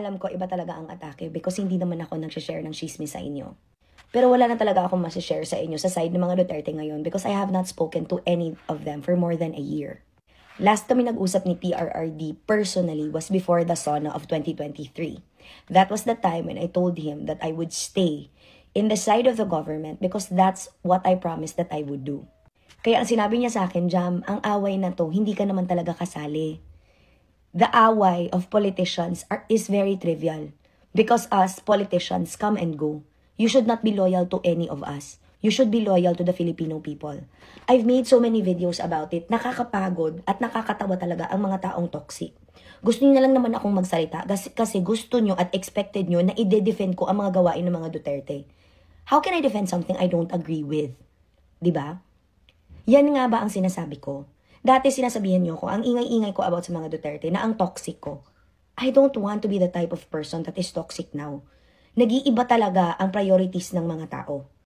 alam ko iba talaga ang atake because hindi naman ako nag-share ng chismis sa inyo. Pero wala na talaga akong masishare sa inyo sa side ng mga Duterte ngayon because I have not spoken to any of them for more than a year. Last kami nag-usap ni PRRD personally was before the SONA of 2023. That was the time when I told him that I would stay in the side of the government because that's what I promised that I would do. Kaya ang sinabi niya sa akin, Jam, ang away na to, hindi ka naman talaga kasali. The away of politicians is very trivial because us politicians come and go. You should not be loyal to any of us. You should be loyal to the Filipino people. I've made so many videos about it. Nakakapagod at nakakatawa talaga ang mga taong toxic. Gusto niyo na lang naman akong magsalita kasi gusto niyo at expected niyo na i-defend ko ang mga gawain ng mga Duterte. How can I defend something I don't agree with? Diba? Yan nga ba ang sinasabi ko? Dati sinasabihan niyo ko, ang ingay-ingay ko about sa mga Duterte na ang toxic ko. I don't want to be the type of person that is toxic now. Nag-iiba talaga ang priorities ng mga tao.